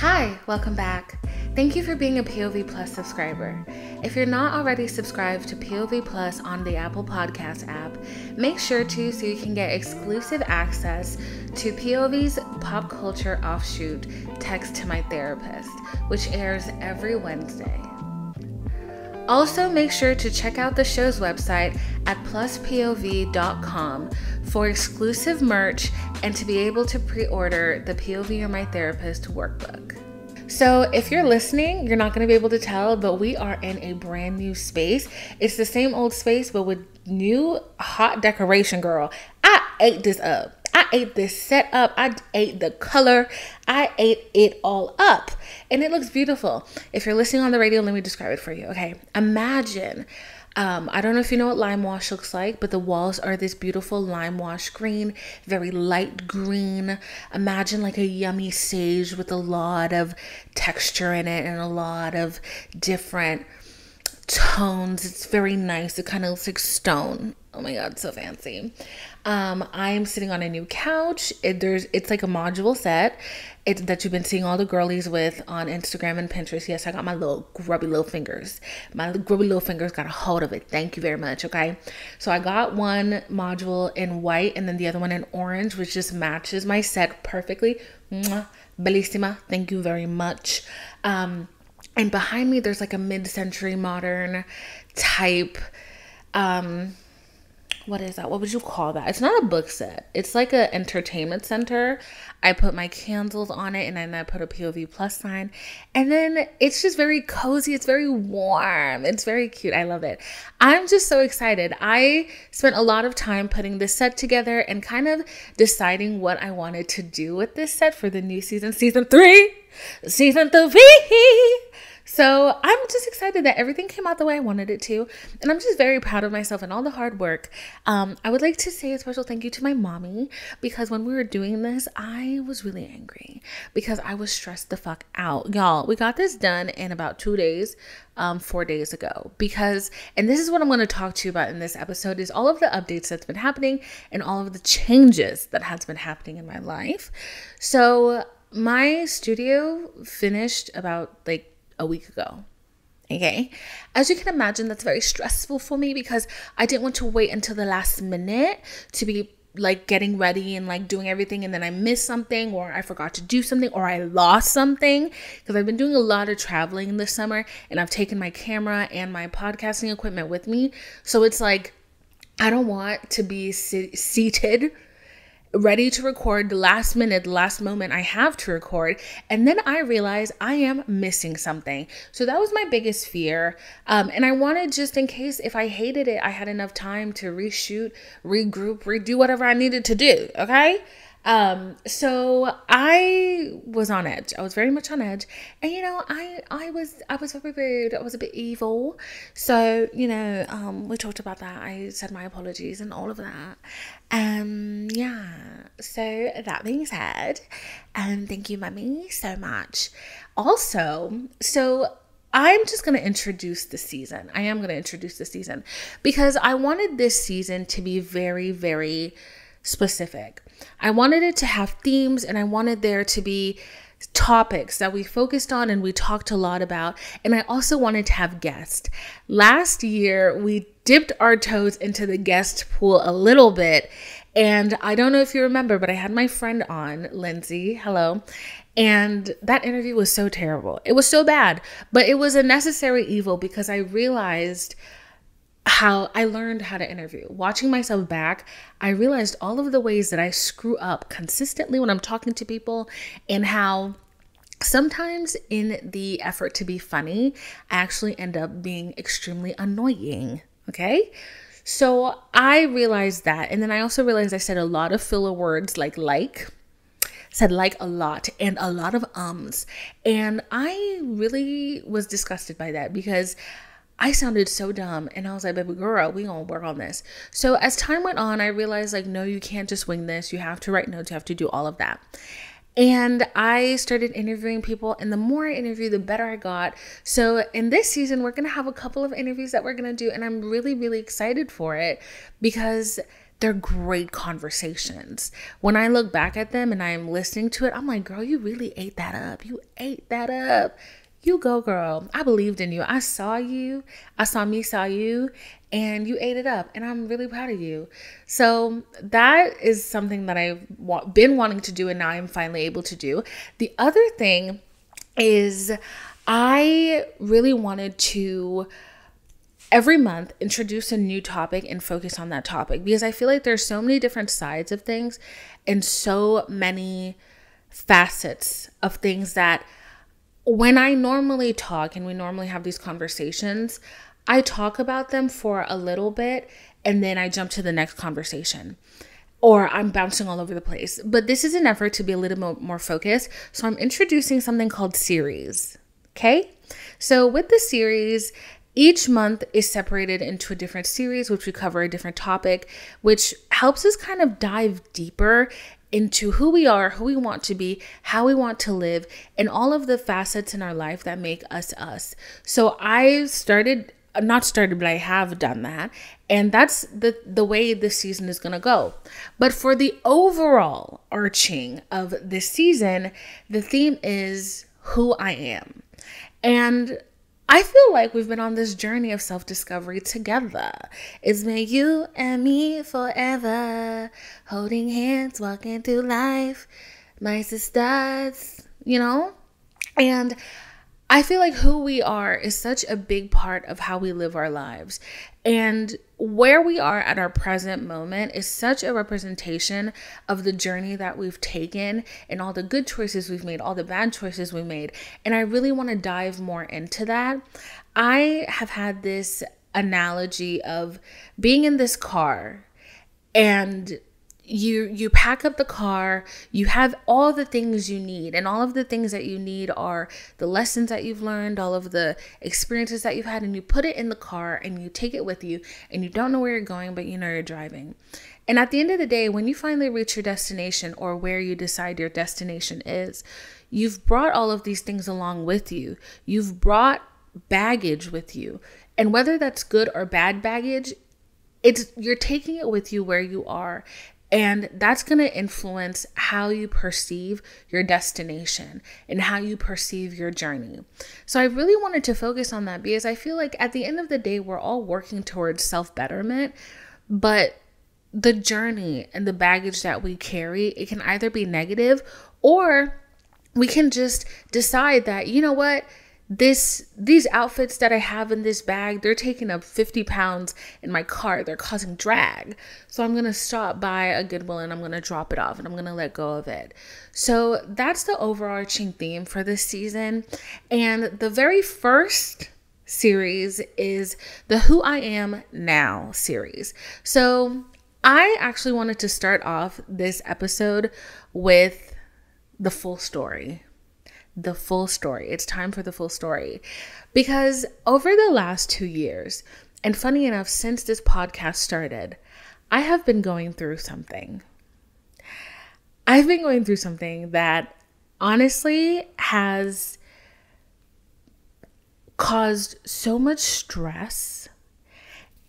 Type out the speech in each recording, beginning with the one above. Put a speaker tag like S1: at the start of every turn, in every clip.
S1: Hi, welcome back. Thank you for being a POV Plus subscriber. If you're not already subscribed to POV Plus on the Apple Podcast app, make sure to so you can get exclusive access to POV's pop culture offshoot, Text to My Therapist, which airs every Wednesday. Also, make sure to check out the show's website at pluspov.com for exclusive merch and to be able to pre-order the POV You're My Therapist workbook. So if you're listening, you're not going to be able to tell, but we are in a brand new space. It's the same old space, but with new hot decoration, girl. I ate this up. I ate this set up. I ate the color. I ate it all up. And it looks beautiful. If you're listening on the radio, let me describe it for you. Okay. Imagine, I don't know if you know what lime wash looks like, but the walls are this beautiful lime wash green, very light green. Imagine like a yummy sage with a lot of texture in it and a lot of different tones. It's very nice. It kind of looks like stone. Oh my God, so fancy. I'm sitting on a new couch. It's like a module set that you've been seeing all the girlies with on Instagram and Pinterest. Yes, I got my little grubby little fingers. My grubby little fingers got a hold of it. Thank you very much. Okay. So I got one module in white and then the other one in orange, which just matches my set perfectly. Mwah, bellissima. Thank you very much. And behind me, there's like a mid-century modern type, what is that? What would you call that? It's not a book set. It's like an entertainment center. I put my candles on it and then I put a POV plus sign. And then it's just very cozy. It's very warm. It's very cute. I love it. I'm just so excited. I spent a lot of time putting this set together and kind of deciding what I wanted to do with this set for the new season, season three. So I'm just excited that everything came out the way I wanted it to. And I'm just very proud of myself and all the hard work. I would like to say a special thank you to my mommy, because when we were doing this, I was really angry because I was stressed the fuck out. Y'all, we got this done in about 2 days, 4 days ago, and this is what I'm going to talk to you about in this episode, is all of the updates that's been happening and all of the changes that has been happening in my life. So my studio finished about like a week ago. Okay. As you can imagine, that's very stressful for me because I didn't want to wait until the last minute to be like getting ready and like doing everything, and then I missed something or I forgot to do something or I lost something, because I've been doing a lot of traveling this summer and I've taken my camera and my podcasting equipment with me. So it's like, I don't want to be seated ready to record the last minute, the last moment I have to record, and then I realize I am missing something. So that was my biggest fear. And I wanted, just in case if I hated it, I had enough time to reshoot, regroup, redo whatever I needed to do. Okay. So I was on edge. I was very much on edge. And I was very rude. I was a bit evil. So, we talked about that. I said my apologies and all of that. Yeah. So that being said, thank you, Mummy, so much. Also, so I'm just going to introduce the season. I am going to introduce the season because I wanted this season to be very, very specific. I wanted it to have themes, and I wanted there to be topics that we focused on and we talked a lot about. And I also wanted to have guests. Last year, we dipped our toes into the guest pool a little bit. And I don't know if you remember, but I had my friend on, Lindsay. Hello. And that interview was so terrible. It was so bad, but it was a necessary evil because I realized how I learned how to interview. Watching myself back, I realized all of the ways that I screw up consistently when I'm talking to people, and how sometimes in the effort to be funny, I actually end up being extremely annoying. Okay. So I realized that. And then I also realized I said a lot of filler words said like a lot and a lot of ums. And I really was disgusted by that because I sounded so dumb, and I was like, baby girl, we gonna work on this. So as time went on, I realized like, no, you can't just wing this. You have to write notes. You have to do all of that. And I started interviewing people, and the more I interview, the better I got. So in this season, we're going to have a couple of interviews that we're going to do, and I'm really, really excited for it because they're great conversations. When I look back at them and I'm listening to it, I'm like, girl, you really ate that up. You ate that up. You go, girl. I believed in you. I saw you. I saw me, saw you, and you ate it up. And I'm really proud of you. So that is something that I've been wanting to do, and now I'm finally able to do. The other thing is I really wanted to every month introduce a new topic and focus on that topic, because I feel like there's so many different sides of things and so many facets of things that when I normally talk and we normally have these conversations, I talk about them for a little bit and then I jump to the next conversation, or I'm bouncing all over the place. But this is an effort to be a little more focused. So I'm introducing something called series. Okay. So with the series, each month is separated into a different series, which we cover a different topic, which helps us kind of dive deeper into who we are, who we want to be, how we want to live, and all of the facets in our life that make us us. So I have done that. And that's the way this season is going to go. But for the overall arching of this season, the theme is who I am. And I feel like we've been on this journey of self-discovery together. It's been you and me forever, holding hands, walking through life, my sisters, And I feel like who we are is such a big part of how we live our lives. And where we are at our present moment is such a representation of the journey that we've taken and all the good choices we've made, all the bad choices we made. And I really want to dive more into that. I have had this analogy of being in this car, and you pack up the car, you have all the things you need, and all of the things that you need are the lessons that you've learned, all of the experiences that you've had, and you put it in the car and you take it with you, and you don't know where you're going, but you know you're driving. And at the end of the day, when you finally reach your destination, or where you decide your destination is, you've brought all of these things along with you. You've brought baggage with you. And whether that's good or bad baggage, you're taking it with you where you are. And that's going to influence how you perceive your destination and how you perceive your journey. So I really wanted to focus on that, because I feel like at the end of the day, we're all working towards self-betterment, but the journey and the baggage that we carry, it can either be negative, or we can just decide that, you know what? These outfits that I have in this bag, they're taking up 50 pounds in my car. They're causing drag. So I'm going to stop by a Goodwill and I'm going to drop it off and I'm going to let go of it. So that's the overarching theme for this season. And the very first series is the Who I Am Now series. So I actually wanted to start off this episode with the full story. The full story. It's time for the full story. Because over the last 2 years, and funny enough, since this podcast started, I have been going through something. I've been going through something that honestly has caused so much stress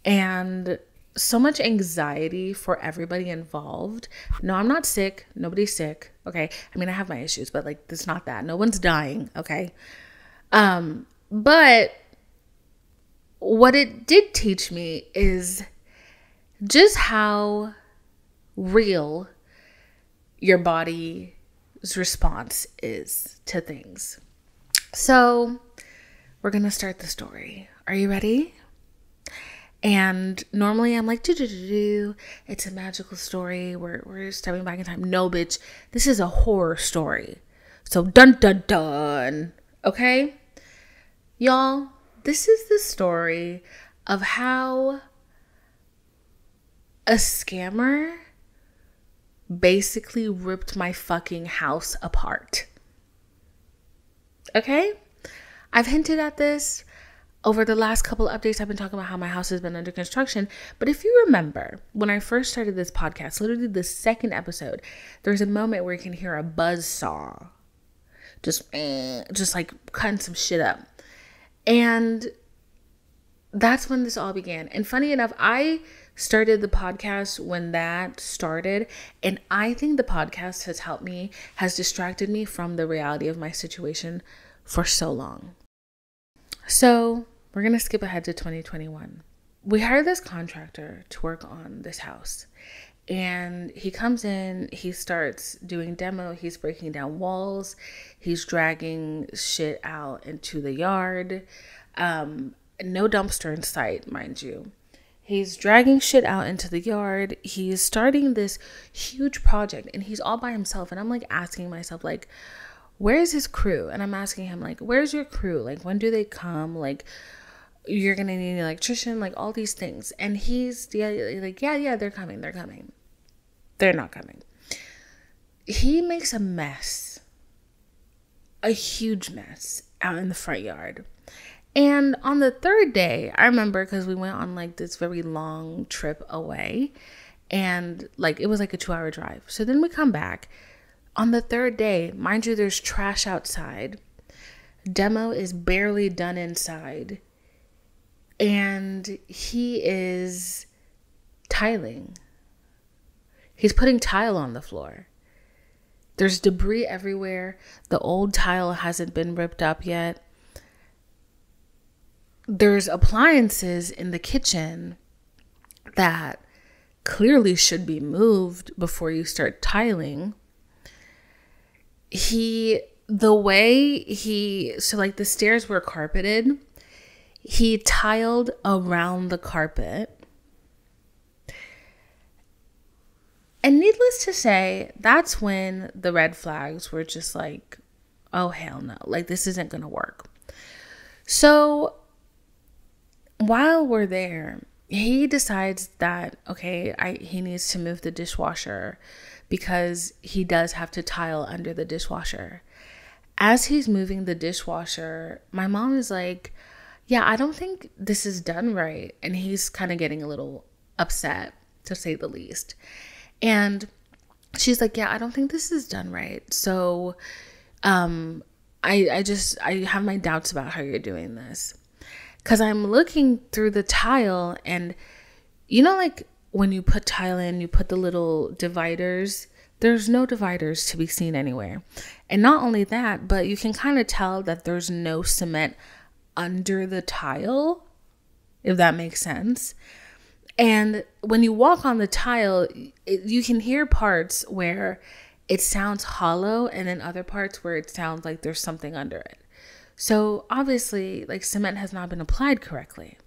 S1: and so much anxiety for everybody involved. No, I'm not sick. Nobody's sick. Okay. I mean, I have my issues, but like, it's not that. No one's dying. Okay. But what it did teach me is just how real your body's response is to things. So we're going to start the story. Are you ready? And normally I'm like, it's a magical story. We're stepping back in time. No, bitch, this is a horror story. So dun, dun, dun. Okay? Y'all, this is the story of how a scammer basically ripped my fucking house apart. Okay? I've hinted at this. Over the last couple of updates, I've been talking about how my house has been under construction. But if you remember, when I first started this podcast, literally the second episode, there's a moment where you can hear a buzz saw. Just like cutting some shit up. And that's when this all began. And funny enough, I started the podcast when that started. And I think the podcast has helped me, has distracted me from the reality of my situation for so long. So we're going to skip ahead to 2021. We hired this contractor to work on this house. And he comes in, he starts doing demo, he's breaking down walls, he's dragging shit out into the yard. No dumpster in sight, mind you. He's dragging shit out into the yard. He's starting this huge project and he's all by himself. And I'm like asking myself, like, where's his crew? And I'm asking him, like, where's your crew? Like, when do they come? Like, you're going to need an electrician, like all these things. And he's like, yeah, they're coming. They're not coming. He makes a mess, a huge mess out in the front yard. And on the third day, I remember because we went on like this very long trip away and like it was like a 2-hour drive. So then we come back on the third day, mind you, there's trash outside. Demo is barely done inside. And he is tiling. He's putting tile on the floor. There's debris everywhere. The old tile hasn't been ripped up yet. There's appliances in the kitchen that clearly should be moved before you start tiling. So like the stairs were carpeted. He tiled around the carpet. And needless to say, that's when the red flags were just like, oh, hell no. Like, this isn't going to work. So while we're there, he decides that, okay, he needs to move the dishwasher because he does have to tile under the dishwasher. As he's moving the dishwasher, my mom is like, yeah, I don't think this is done right. And he's kind of getting a little upset, to say the least. And she's like, yeah, I don't think this is done right. So I have my doubts about how you're doing this. Because I'm looking through the tile and, you know, like when you put tile in, you put the little dividers. There's no dividers to be seen anywhere. And not only that, but you can kind of tell that there's no cement under the tile, if that makes sense. And when you walk on the tile, you can hear parts where it sounds hollow and then other parts where it sounds like there's something under it. So obviously, like, cement has not been applied correctly.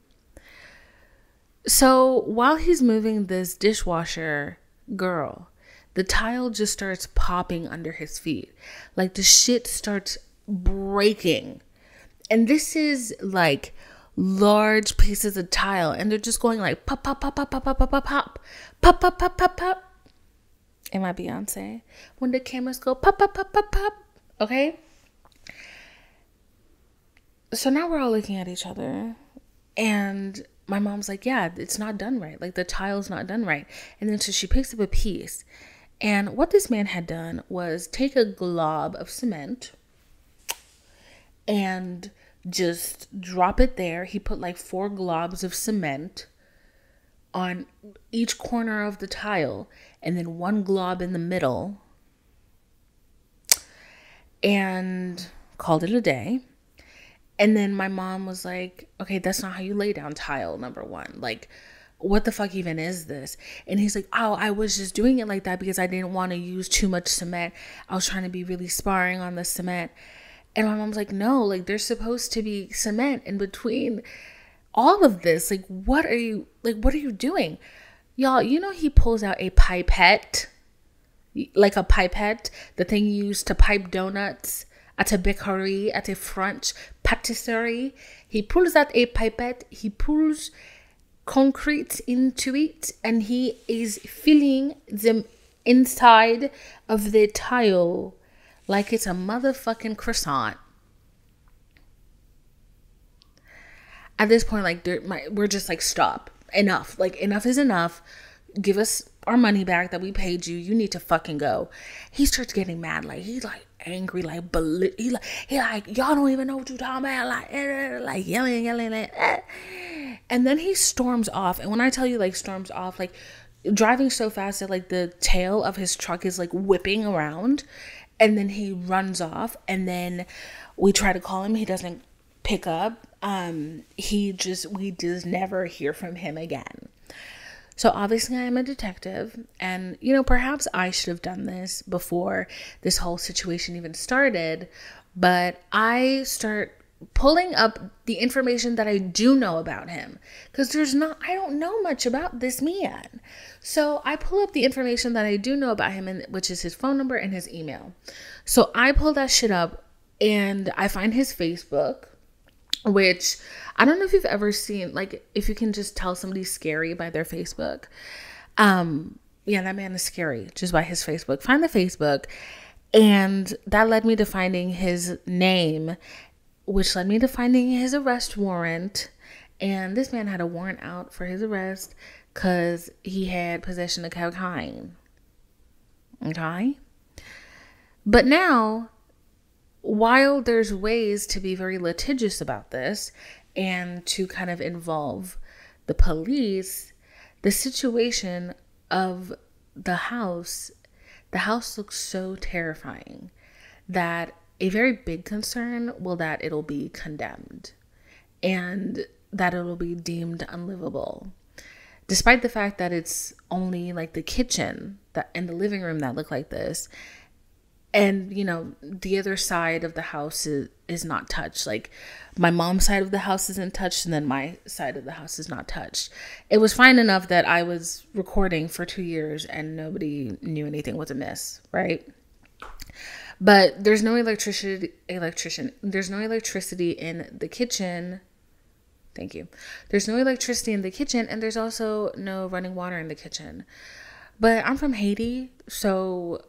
S1: So while he's moving this dishwasher, girl, the tile just starts popping under his feet. Like, the shit starts breaking. And this is like large pieces of tile, and they're just going like pop, pop, pop, pop, pop, pop, pop, pop, pop, pop, pop, pop, pop, pop. Am I Beyonce? When the cameras go pop, pop, pop, pop, pop. Okay. So now we're all looking at each other, and my mom's like, yeah, it's not done right. Like, the tile's not done right. And then so she picks up a piece, and what this man had done was take a glob of cement and just drop it there. He put like 4 globs of cement on each corner of the tile and then 1 glob in the middle and called it a day. And then my mom was like, okay, that's not how you lay down tile, number 1. Like, what the fuck even is this? And he's like, oh, I was just doing it like that because I didn't want to use too much cement. I was trying to be really sparring on the cement. And my mom's like, no, like, there's supposed to be cement in between all of this. Like, what are you doing? Y'all, you know, he pulls out a pipette, like a pipette, the thing you use to pipe donuts at a bakery, at a French patisserie. He pulls out a pipette, he pulls concrete into it, and he is filling the inside of the tile like it's a motherfucking croissant. At this point, like, we're just like, stop. Enough. Like, enough is enough. Give us our money back that we paid you. You need to fucking go. He starts getting mad. Like, he's like angry. Like, he like, y'all don't even know what you're talking about. Like yelling. Like, And then he storms off. And when I tell you like storms off, like driving so fast that like the tail of his truck is like whipping around, and then he runs off. And then we try to call him, he doesn't pick up. We just never hear from him again. So obviously I am a detective, and perhaps I should have done this before this whole situation even started, but I start pulling up the information that I do know about him, because I don't know much about this man. So I pull up the information that I do know about him, which is his phone number and his email. So I pull that shit up and I find his Facebook, which I don't know if you've ever seen, like, if you can just tell somebody's scary by their Facebook. Yeah, that man is scary just by his Facebook. Find the Facebook. And that led me to finding his name, which led me to finding his arrest warrant. And this man had a warrant out for his arrest because he had possession of cocaine. Okay? But now, while there's ways to be very litigious about this and to kind of involve the police, the situation of the house looks so terrifying that a very big concern that it'll be condemned and that it'll be deemed unlivable. Despite the fact that it's only like the kitchen and the living room that look like this. And, the other side of the house is not touched. Like, my mom's side of the house isn't touched, and then my side of the house is not touched. It was fine enough that I was recording for 2 years and nobody knew anything was amiss, right? But there's no electricity in the kitchen. Thank you. There's no electricity in the kitchen, and there's also no running water in the kitchen. But I'm from Haiti, so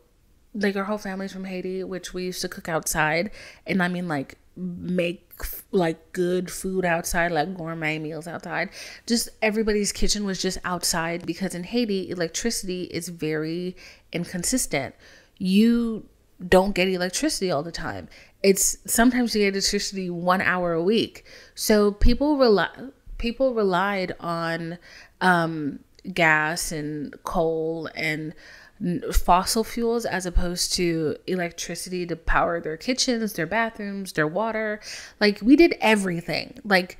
S1: like our whole family's from Haiti, which we used to cook outside. And I mean, like, make like good food outside, like gourmet meals outside. Just everybody's kitchen was just outside, because in Haiti, electricity is very inconsistent. You don't get electricity all the time. It's sometimes you get electricity 1 hour a week. So people relied on gas and coal and fossil fuels as opposed to electricity to power their kitchens, their bathrooms, their water. Like, we did everything. Like,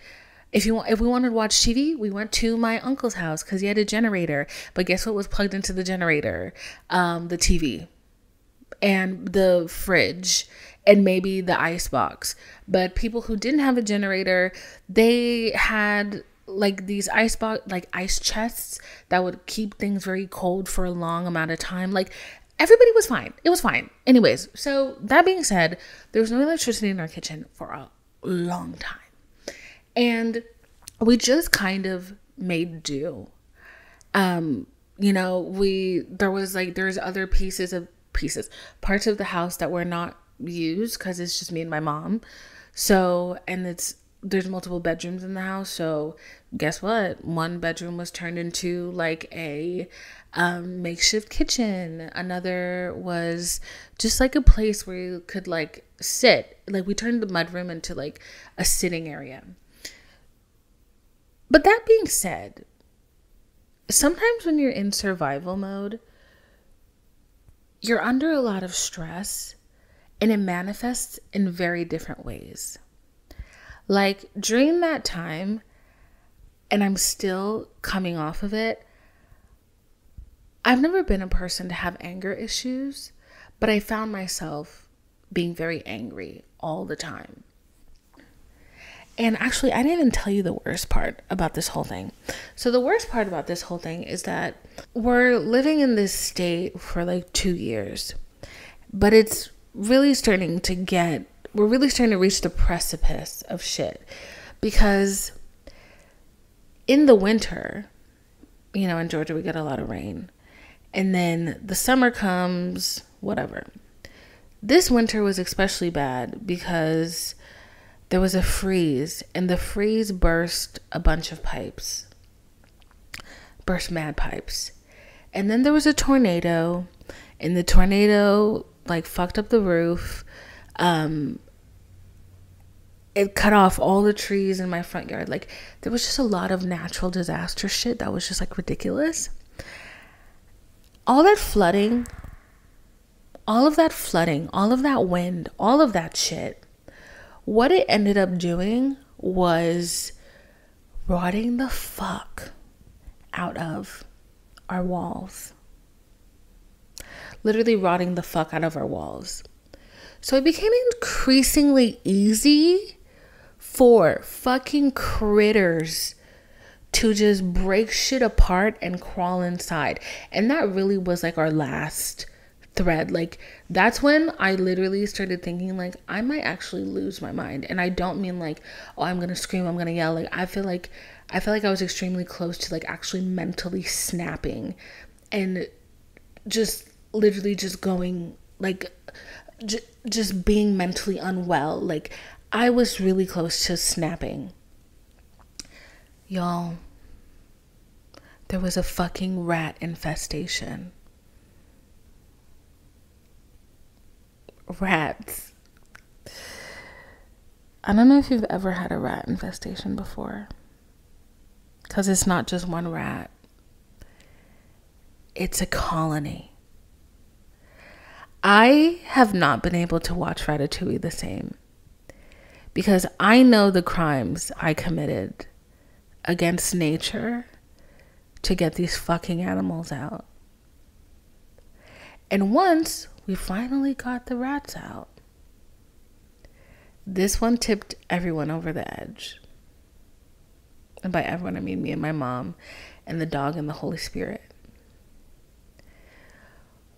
S1: if we wanted to watch TV, we went to my uncle's house because he had a generator. But guess what was plugged into the generator? The TV and the fridge and maybe the ice box. But people who didn't have a generator, they had like these ice chests that would keep things very cold for a long amount of time. Like, everybody was fine. It was fine. Anyways, so that being said, there was no electricity in our kitchen for a long time. And we just kind of made do. There's other parts of the house that were not used because it's just me and my mom. So, and there's multiple bedrooms in the house. So guess what? One bedroom was turned into like a makeshift kitchen. Another was just like a place where you could like sit. Like, we turned the mudroom into like a sitting area. But that being said, sometimes when you're in survival mode, you're under a lot of stress and it manifests in very different ways. Like, during that time, and I'm still coming off of it, I've never been a person to have anger issues, but I found myself being very angry all the time. And actually, I didn't even tell you the worst part about this whole thing. So the worst part about this whole thing is that we're living in this state for like 2 years, but it's really starting to we're really starting to reach the precipice of shit, because in the winter, in Georgia, we get a lot of rain, and then the summer comes, whatever. This winter was especially bad because there was a freeze, and the freeze burst a bunch of pipes, burst mad pipes. And then there was a tornado, and the tornado like fucked up the roof. it cut off all the trees in my front yard. Like, there was just a lot of natural disaster shit that was just like ridiculous. All that flooding, all of that wind, all of that shit, what it ended up doing was rotting the fuck out of our walls. Literally rotting the fuck out of our walls. So it became increasingly easy for fucking critters to just break shit apart and crawl inside. And that really was like our last thread. Like, that's when I literally started thinking like I might actually lose my mind. And I don't mean like, oh, I'm gonna scream, I'm gonna yell. Like, I feel like I was extremely close to like actually mentally snapping and just literally just going like just being mentally unwell. Like, I was really close to snapping. Y'all, there was a fucking rat infestation. Rats. I don't know if you've ever had a rat infestation before, because it's not just one rat. It's a colony. I have not been able to watch Ratatouille the same, because I know the crimes I committed against nature to get these fucking animals out. And once we finally got the rats out, this one tipped everyone over the edge. And by everyone, I mean me and my mom and the dog and the Holy Spirit.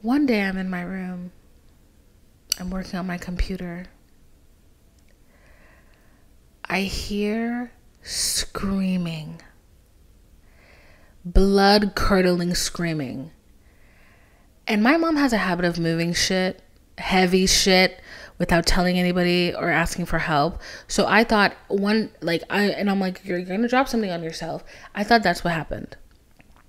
S1: One day I'm in my room. I'm working on my computer. I hear screaming. Blood-curdling screaming. And my mom has a habit of moving shit, heavy shit, without telling anybody or asking for help. So I thought I'm like, you're gonna drop something on yourself. I thought that's what happened.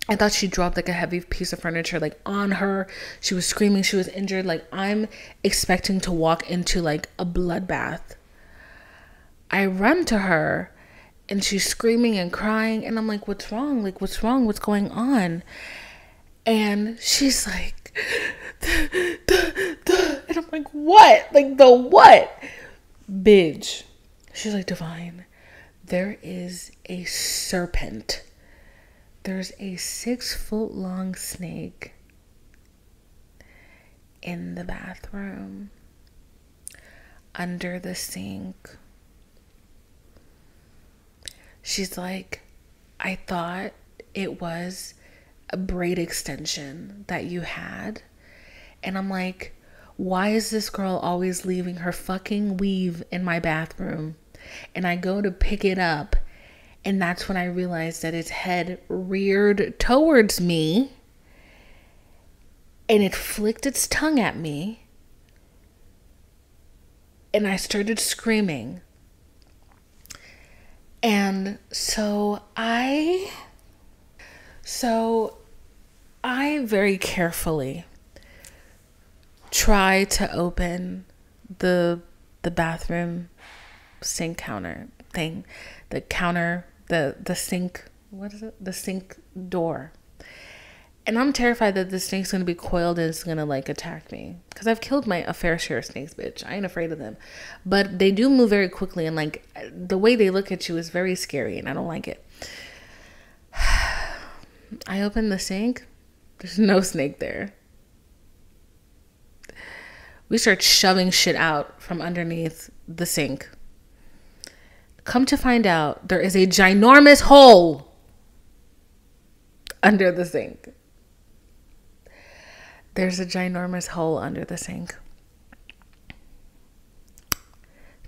S1: I thought she dropped like a heavy piece of furniture like on her. She was screaming, she was injured. Like, I'm expecting to walk into like a bloodbath. I run to her and she's screaming and crying, and I'm like, what's wrong? Like, what's wrong? What's going on? And she's like, and I'm like, what? Like, the what? Bitch. She's like, Divine, there is a serpent. There's a 6-foot-long snake in the bathroom under the sink. She's like, I thought it was a braid extension that you had. And I'm like, why is this girl always leaving her fucking weave in my bathroom? And I go to pick it up, and that's when I realized that its head reared towards me and it flicked its tongue at me, and I started screaming. And so I very carefully try to open the bathroom sink counter thing, the sink, what is it? The sink door. And I'm terrified that the snake's gonna be coiled and it's gonna like attack me, because I've killed a fair share of snakes, bitch. I ain't afraid of them, but they do move very quickly, and like the way they look at you is very scary, and I don't like it. I open the sink. There's no snake there. We start shoving shit out from underneath the sink. Come to find out, there is a ginormous hole under the sink. There's a ginormous hole under the sink,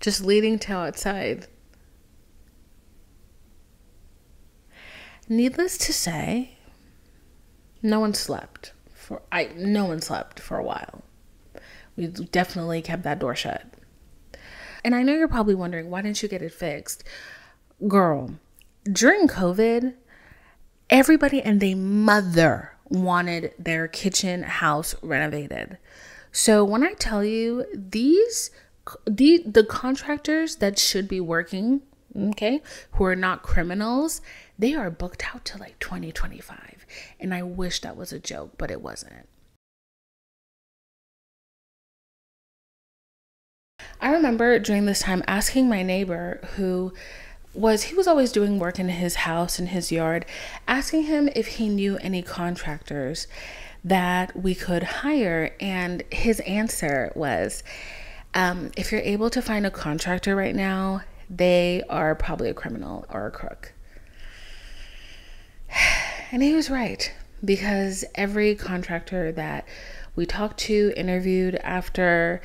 S1: just leading to outside. Needless to say, no one slept for a while. We definitely kept that door shut. And I know you're probably wondering, why didn't you get it fixed? Girl, during COVID, everybody and their mother wanted their kitchen house renovated. So when I tell you, these the contractors that should be working, okay, who are not criminals, they are booked out to like 2025. And I wish that was a joke, but it wasn't. I remember during this time asking my neighbor he was always doing work in his house, in his yard, asking him if he knew any contractors that we could hire. And his answer was, if you're able to find a contractor right now, they are probably a criminal or a crook. And he was right, because every contractor that we talked to, interviewed after,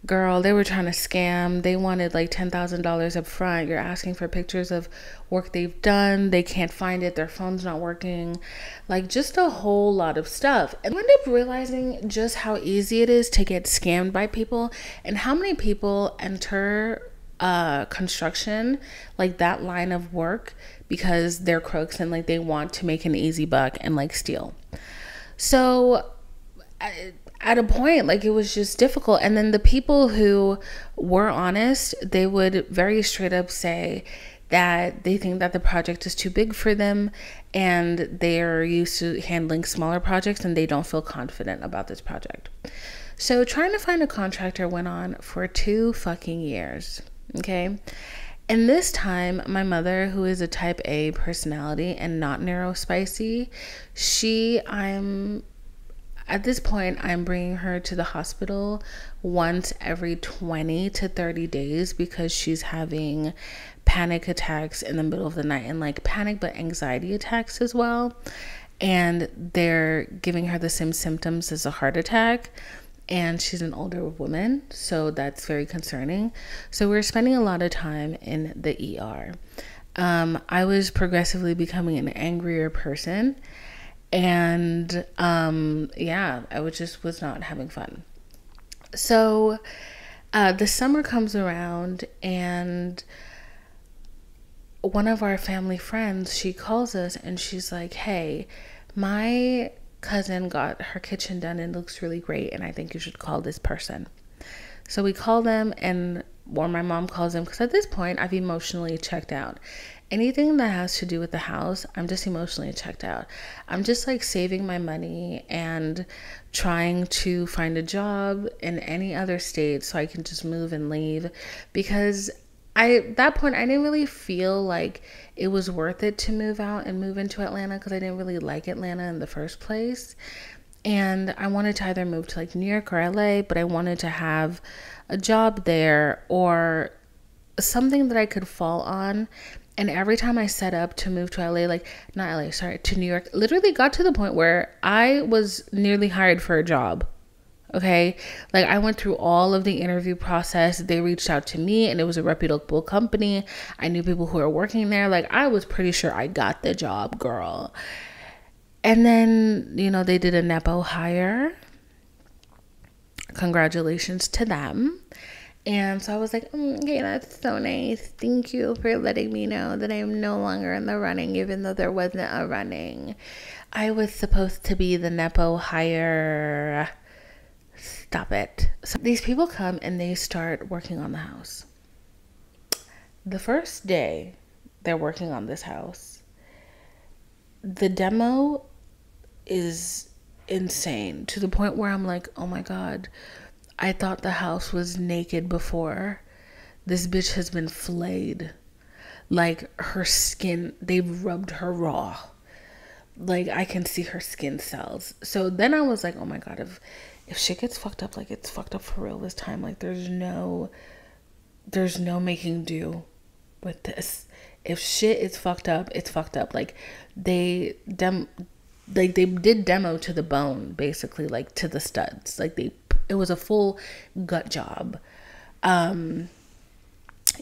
S1: girl, they were trying to scam. They wanted like $10,000 up front. You're asking for pictures of work they've done. They can't find it. Their phone's not working. Like, just a whole lot of stuff. And I ended up realizing just how easy it is to get scammed by people, and how many people enter construction, like that line of work, because they're crooks and like they want to make an easy buck and like steal. So at a point, like, it was just difficult. And then the people who were honest, they would very straight up say that they think that the project is too big for them, and they're used to handling smaller projects and they don't feel confident about this project. So trying to find a contractor went on for 2 fucking years. Okay. And this time, my mother, who is a type A personality and not neurospicy, at this point, I'm bringing her to the hospital once every 20 to 30 days because she's having panic attacks in the middle of the night, and like panic but anxiety attacks as well. And they're giving her the same symptoms as a heart attack. And she's an older woman, so that's very concerning. So we're spending a lot of time in the ER. I was progressively becoming an angrier person. And I was not having fun. So the summer comes around, and one of our family friends, she calls us and she's like, hey, my cousin got her kitchen done and looks really great, and I think you should call this person. So we call them, or my mom calls them, because at this point I've emotionally checked out. Anything that has to do with the house, I'm just emotionally checked out. I'm just like saving my money and trying to find a job in any other state so I can just move and leave, because at that point I didn't really feel like it was worth it to move out and move into Atlanta, because I didn't really like Atlanta in the first place. And I wanted to either move to like New York or LA, but I wanted to have a job there or something that I could fall on. And every time I set up to move to to New York, literally got to the point where I was nearly hired for a job. Okay. Like, I went through all of the interview process. They reached out to me, and it was a reputable company. I knew people who were working there. Like, I was pretty sure I got the job, girl. And then, they did a Nepo hire. Congratulations to them. And so I was like, okay, that's so nice. Thank you for letting me know that I'm no longer in the running, even though there wasn't a running. I was supposed to be the Nepo hire. Stop it. So these people come and they start working on the house. The first day they're working on this house, the demo is insane, to the point where I'm like, oh my God, I thought the house was naked before. This bitch has been flayed. Like, her skin, they've rubbed her raw. Like, I can see her skin cells. So then I was like, oh my God, if shit gets fucked up, like, it's fucked up for real this time. Like, there's no making do with this. If shit is fucked up, it's fucked up. Like, they did demo to the bone, basically, like, to the studs. Like, it was a full gut job.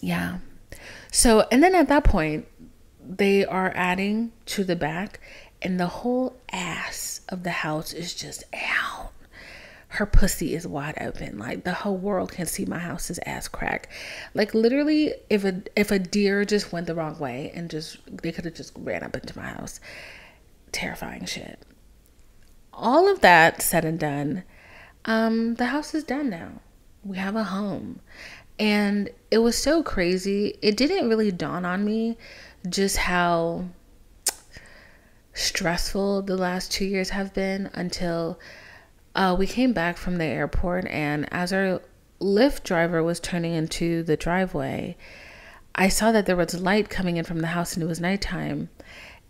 S1: Yeah. So, and then at that point, they are adding to the back, and the whole ass of the house is just out. Her pussy is wide open. Like, the whole world can see my house's ass crack. Like, literally, if a deer just went the wrong way and they could have just ran up into my house. Terrifying shit. All of that said and done, the house is done now. We have a home. And it was so crazy. It didn't really dawn on me just how stressful the last 2 years have been until we came back from the airport, and as our Lyft driver was turning into the driveway, I saw that there was light coming in from the house and it was nighttime.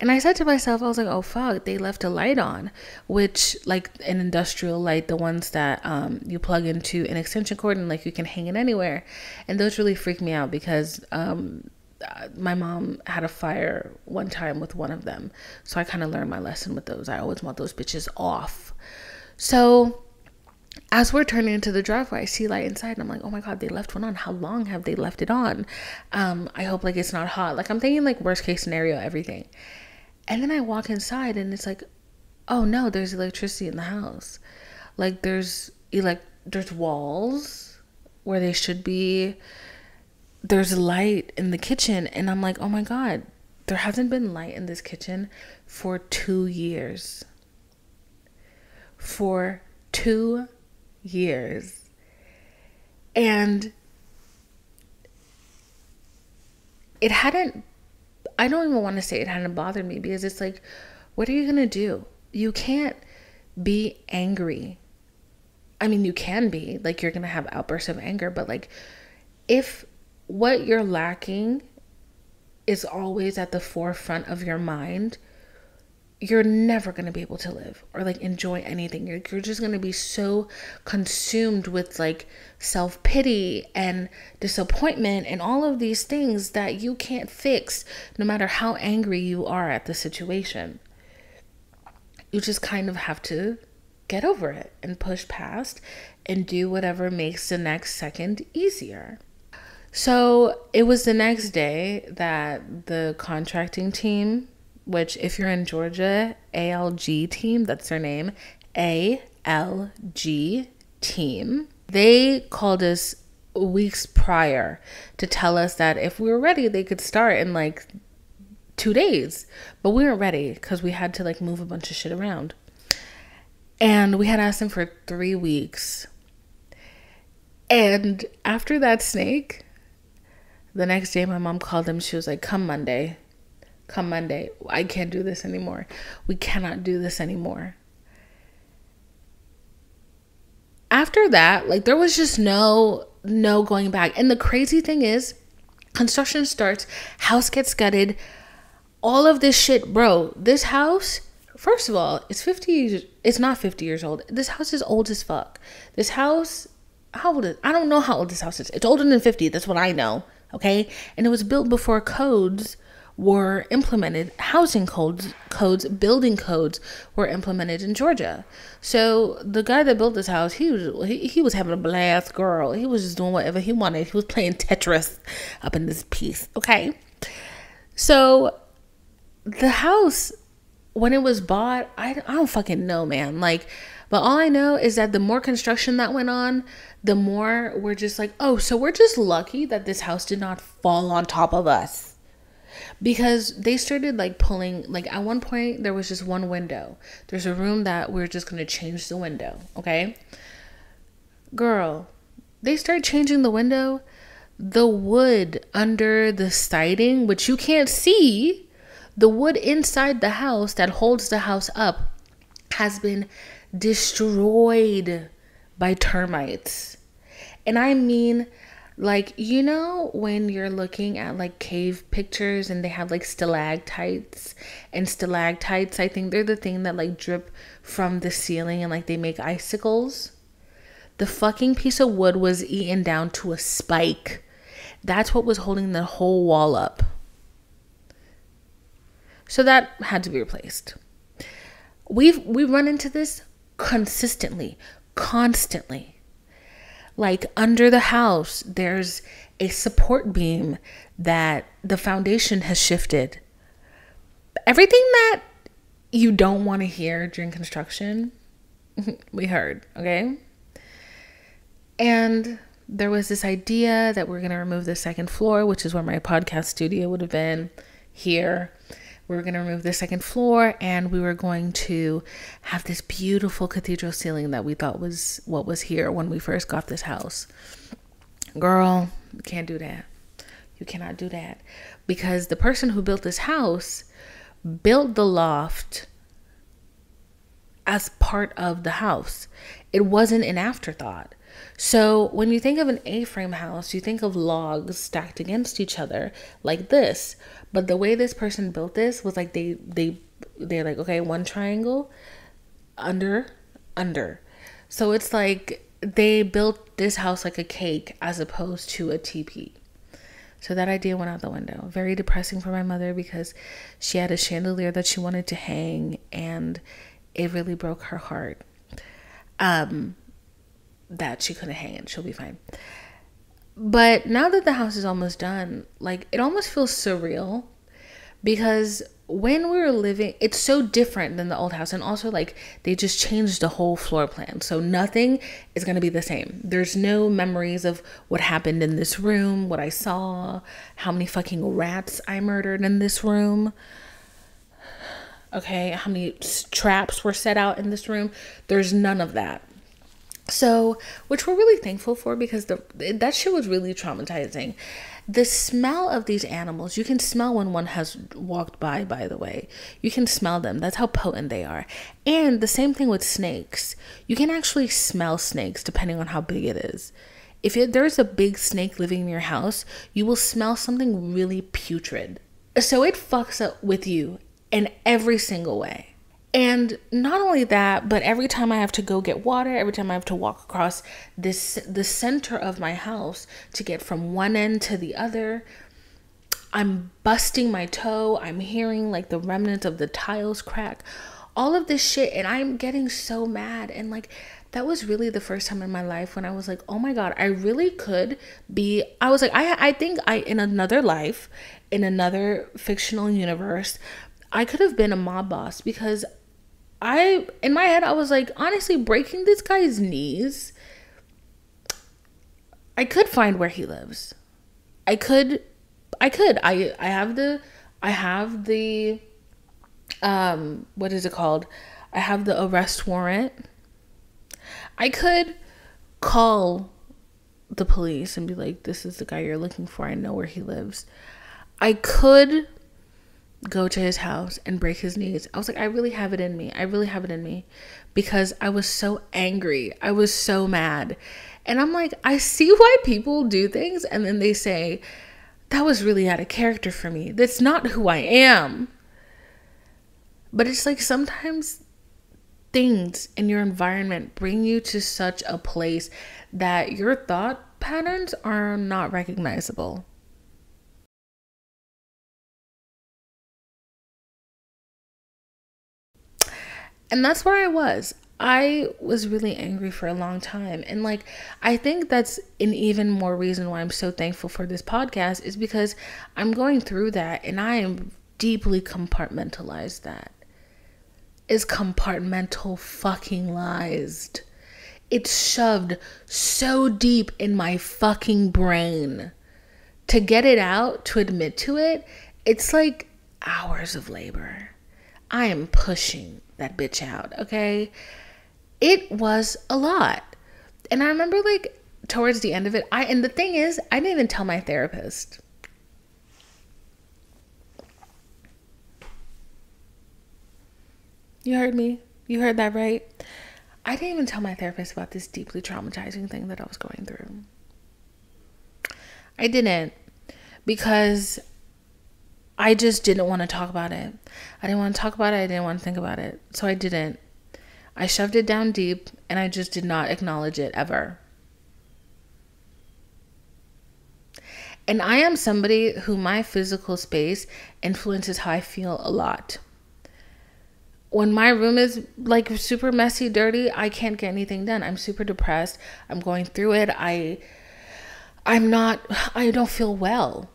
S1: And I said to myself, I was like, oh fuck, they left a light on, which, like an industrial light, the ones that you plug into an extension cord and like you can hang it anywhere. And those really freak me out because my mom had a fire one time with one of them. So I kind of learned my lesson with those. I always want those bitches off. So as we're turning into the driveway, I see light inside and I'm like, oh my God, they left one on. How long have they left it on? I hope like it's not hot. Like I'm thinking like worst case scenario, everything. And then I walk inside and it's like, oh no, there's electricity in the house. Like there's walls where they should be. There's light in the kitchen. And I'm like, oh my God, there hasn't been light in this kitchen for 2 years. For 2 years. And it hadn't, I don't even want to say it hadn't bothered me, because it's like, what are you gonna do? You can't be angry. I mean, you can be, like, you're gonna have outbursts of anger, but like, if what you're lacking is always at the forefront of your mind, you're never going to be able to live or like enjoy anything. You're just going to be so consumed with like self-pity and disappointment and all of these things that you can't fix no matter how angry you are at the situation. You just kind of have to get over it and push past and do whatever makes the next second easier. So it was the next day that the contracting team, which if you're in Georgia, ALG team, that's their name, ALG team, they called us weeks prior to tell us that if we were ready, they could start in like 2 days. But we weren't ready because we had to like move a bunch of shit around. And we had asked them for 3 weeks. And after that snake, the next day my mom called them. She was like, come Monday, I can't do this anymore. We cannot do this anymore. After that, like there was just no going back. And the crazy thing is, construction starts, house gets gutted, all of this shit, bro. This house, first of all, it's not 50 years old. This house is old as fuck. This house, how old is, I don't know how old this house is. It's older than 50. That's what I know. Okay. And it was built before codes were implemented. Housing codes, building codes were implemented in Georgia. So the guy that built this house, he was having a blast, girl. He was just doing whatever he wanted. He was playing Tetris up in this piece. Okay. So the house, when it was bought, I don't fucking know, man. Like, but all I know is that the more construction that went on, the more we're just like, oh, so we're just lucky that this house did not fall on top of us. Because they started like pulling, like at one point there was just one window. There's a room that we're just going to change the window. Okay. Girl, they started changing the window. The wood under the siding, which you can't see, the wood inside the house that holds the house up has been destroyed by termites. And I mean, like, you know, when you're looking at like cave pictures and they have like stalactites and stalactites, I think they're the thing that like drip from the ceiling and like they make icicles. The fucking piece of wood was eaten down to a spike. That's what was holding the whole wall up. So that had to be replaced. We run into this consistently, constantly. Like under the house, there's a support beam that the foundation has shifted. Everything that you don't want to hear during construction, we heard, okay? And there was this idea that we're going to remove the second floor, which is where my podcast studio would have been here. We were going to remove the second floor and we were going to have this beautiful cathedral ceiling that we thought was what was here when we first got this house. Girl, you can't do that. You cannot do that. Because the person who built this house built the loft as part of the house. It wasn't an afterthought. So when you think of an A-frame house, you think of logs stacked against each other like this. But the way this person built this was like they're like, okay, one triangle, under. So it's like they built this house like a cake as opposed to a teepee. So that idea went out the window. Very depressing for my mother because she had a chandelier that she wanted to hang, and it really broke her heart that she couldn't hang it. She'll be fine. But now that the house is almost done, like, it almost feels surreal because when we were living, it's so different than the old house. And also, like, they just changed the whole floor plan. So nothing is going to be the same. There's no memories of what happened in this room, what I saw, how many fucking rats I murdered in this room. Okay, how many traps were set out in this room. There's none of that. So, which we're really thankful for because that shit was really traumatizing. The smell of these animals, you can smell when one has walked by the way. You can smell them. That's how potent they are. And the same thing with snakes. You can actually smell snakes depending on how big it is. If there's a big snake living in your house, you will smell something really putrid. So it fucks up with you in every single way. And not only that, but every time I have to go get water, every time I have to walk across the center of my house to get from one end to the other, I'm busting my toe. I'm hearing like the remnants of the tiles crack, all of this shit. And I'm getting so mad. And like, that was really the first time in my life when I was like, oh my God, I really could be, I was like, I think in another life, in another fictional universe, I could have been a mob boss because in my head, I was like, honestly, breaking this guy's knees, I could find where he lives. I have the, what is it called? I have the arrest warrant. I could call the police and be like, this is the guy you're looking for. I know where he lives. I could go to his house and break his knees. I was like, I really have it in me. I really have it in me because I was so angry. I was so mad. And I'm like, I see why people do things. And then they say, that was really out of character for me. That's not who I am. But it's like sometimes things in your environment bring you to such a place that your thought patterns are not recognizable. And that's where I was. I was really angry for a long time. And like, I think that's an even more reason why I'm so thankful for this podcast is because I'm going through that and I am deeply compartmentalized. That is compartmental fucking lies. It's shoved so deep in my fucking brain. To get it out, to admit to it, it's like hours of labor. I am pushing that bitch out, okay? It was a lot. And I remember like towards the end of it, and the thing is, I didn't even tell my therapist. You heard me? You heard that right? I didn't even tell my therapist about this deeply traumatizing thing that I was going through. I didn't, because I just didn't want to talk about it. I didn't want to talk about it. I didn't want to think about it. So I didn't. I shoved it down deep and I just did not acknowledge it ever. And I am somebody who my physical space influences how I feel a lot. When my room is like super messy, dirty, I can't get anything done. I'm super depressed. I'm going through it. I don't feel well.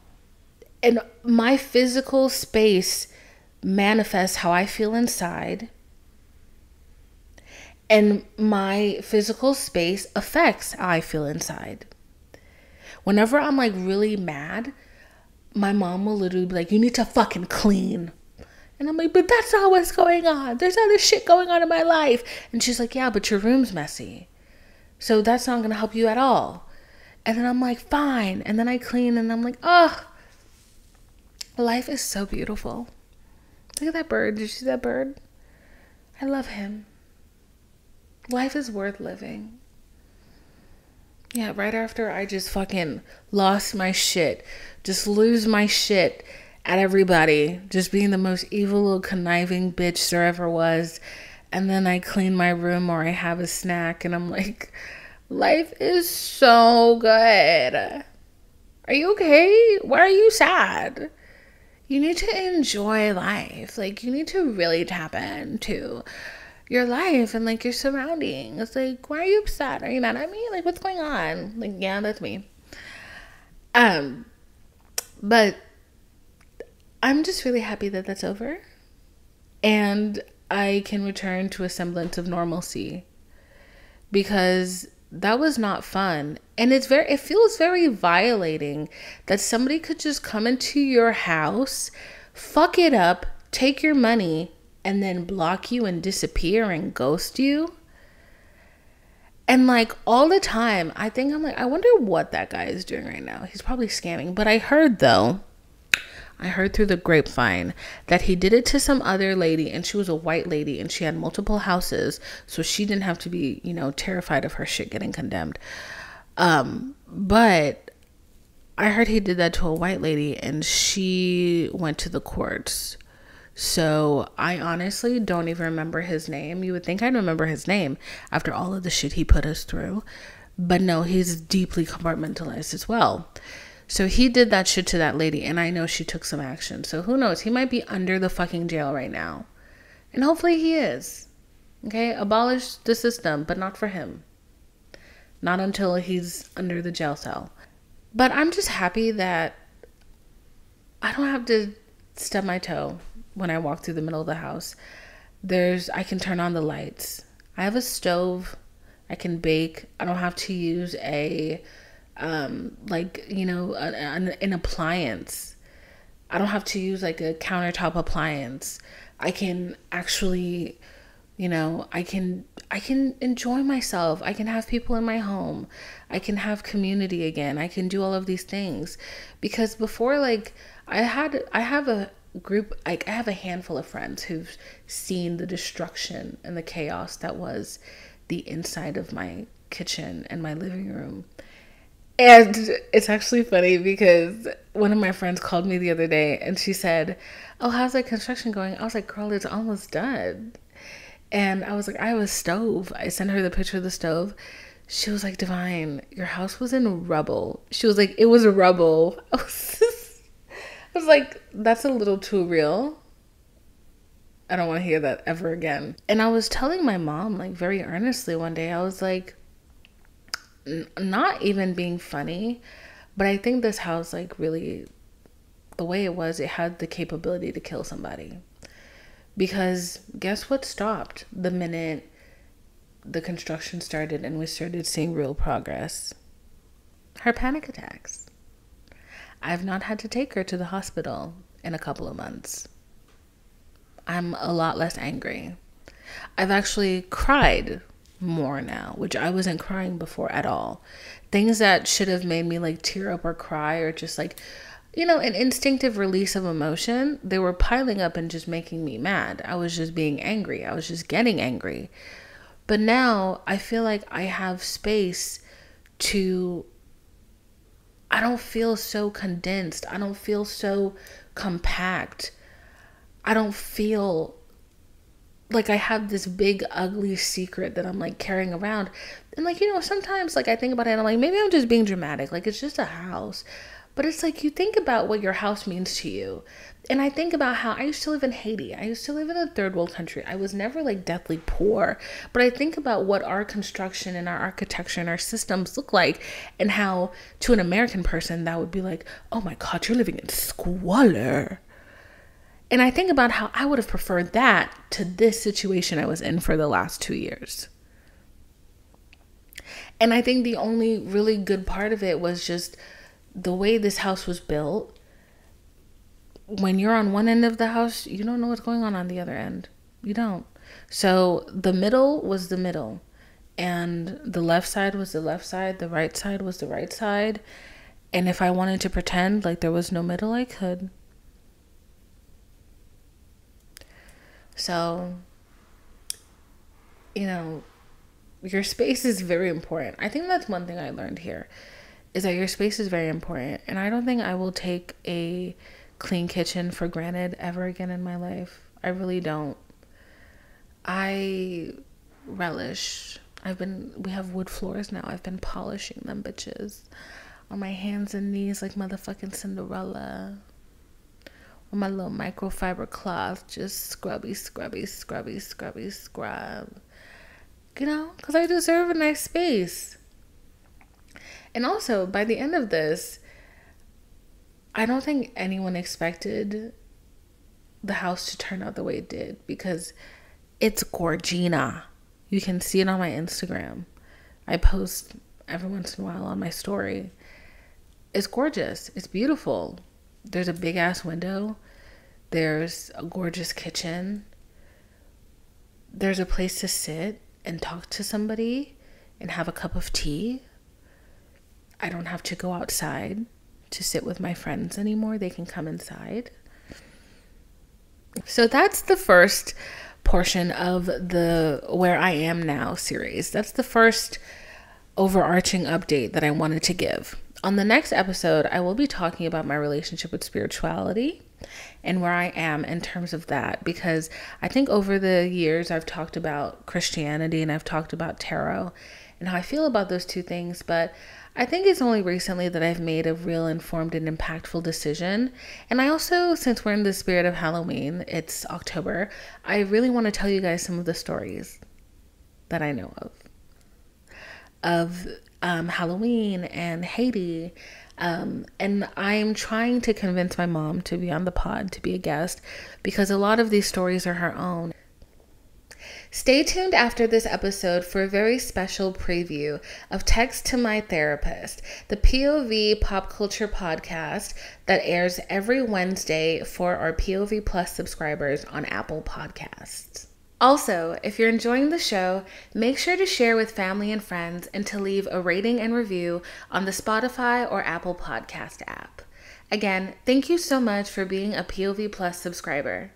S1: And my physical space manifests how I feel inside. And my physical space affects how I feel inside. Whenever I'm like really mad, my mom will literally be like, you need to fucking clean. And I'm like, but that's not what's going on. There's other shit going on in my life. And she's like, yeah, but your room's messy. So that's not going to help you at all. And then I'm like, fine. And then I clean and I'm like, oh, life is so beautiful. Look at that bird. Did you see that bird? I love him. Life is worth living. Yeah, right after I just fucking lost my shit, just lose my shit at everybody, just being the most evil little conniving bitch there ever was. And then I clean my room or I have a snack and I'm like, life is so good. Are you okay? Why are you sad? You need to enjoy life. Like, you need to really tap into your life and like your surroundings. Like, why are you upset? Are you mad at me? Like, what's going on? Like, yeah, that's me. But I'm just really happy that that's over and I can return to a semblance of normalcy, because that was not fun. And it feels very violating that somebody could just come into your house, fuck it up, take your money, and then block you and disappear and ghost you. And like all the time, I'm like, I wonder what that guy is doing right now. He's probably scamming. But I heard through the grapevine that he did it to some other lady, and she was a white lady and she had multiple houses. So she didn't have to be, terrified of her shit getting condemned. But I heard he did that to a white lady and she went to the courts. So I honestly don't even remember his name. You would think I'd remember his name after all of the shit he put us through. But no, he's deeply compartmentalized as well. So he did that shit to that lady, and I know she took some action. So who knows? He might be under the fucking jail right now. And hopefully he is. Okay? Abolish the system, but not for him. Not until he's under the jail cell. But I'm just happy that I don't have to stub my toe when I walk through the middle of the house. I can turn on the lights. I have a stove. I can bake. I don't have to use an appliance. I don't have to use like a countertop appliance. I can actually, I can enjoy myself. I can have people in my home. I can have community again. I can do all of these things. Because before, like, I have a group, like I have a handful of friends who've seen the destruction and the chaos that was the inside of my kitchen and my living room. And it's actually funny because one of my friends called me the other day and she said, oh, how's that construction going? I was like, girl, it's almost done. And I was like, I have a stove. I sent her the picture of the stove. She was like, Divine, your house was in rubble. She was like, it was rubble. I was like, that's a little too real. I don't want to hear that ever again. And I was telling my mom, like, very earnestly one day, I was like, not even being funny, but I think this house, like, really, the way it was, it had the capability to kill somebody. Because guess what stopped the minute the construction started and we started seeing real progress? Her panic attacks. I've not had to take her to the hospital in a couple of months. I'm a lot less angry. I've actually cried more now, which I wasn't crying before at all. Things that should have made me like tear up or cry or just like, an instinctive release of emotion, they were piling up and just making me mad. I was just being angry. I was just getting angry. But now I feel like I have space to, I don't feel so condensed. I don't feel so compact. I don't feel like I have this big ugly secret that I'm like carrying around. And like, sometimes like I think about it and I'm like, maybe I'm just being dramatic. Like, it's just a house. But it's like, you think about what your house means to you. And I think about how I used to live in Haiti. I used to live in a third world country. I was never like deathly poor. But I think about what our construction and our architecture and our systems look like, and how to an American person that would be like, oh my God, you're living in squalor. And I think about how I would have preferred that to this situation I was in for the last 2 years. And I think the only really good part of it was just the way this house was built. When you're on one end of the house, you don't know what's going on the other end. You don't. So the middle was the middle. And the left side was the left side, the right side was the right side. And if I wanted to pretend like there was no middle, I could. So, you know, your space is very important. I think that's one thing I learned here, is that your space is very important. And I don't think I will take a clean kitchen for granted ever again in my life. I really don't. I relish. We have wood floors now. I've been polishing them bitches on my hands and knees like motherfucking Cinderella. With my little microfiber cloth, just scrubby, scrubby, scrubby, scrubby, scrub. You know, because I deserve a nice space. And also, by the end of this, I don't think anyone expected the house to turn out the way it did, because it's gorgina. You can see it on my Instagram. I post every once in a while on my story. It's gorgeous. It's beautiful. There's a big ass window. There's a gorgeous kitchen. There's a place to sit and talk to somebody and have a cup of tea. I don't have to go outside to sit with my friends anymore. They can come inside. So that's the first portion of the Where I Am Now series. That's the first overarching update that I wanted to give. On the next episode, I will be talking about my relationship with spirituality and where I am in terms of that, because I think over the years I've talked about Christianity and I've talked about tarot and how I feel about those two things, but I think it's only recently that I've made a real informed and impactful decision. And I also, since we're in the spirit of Halloween, it's October, I really want to tell you guys some of the stories that I know of Halloween and Haiti. And I'm trying to convince my mom to be on the pod, to be a guest, because a lot of these stories are her own. Stay tuned after this episode for a very special preview of Text to My Therapist, the POV pop culture podcast that airs every Wednesday for our POV Plus subscribers on Apple Podcasts. Also, if you're enjoying the show, make sure to share with family and friends and to leave a rating and review on the Spotify or Apple Podcast app. Again, thank you so much for being a POV Plus subscriber.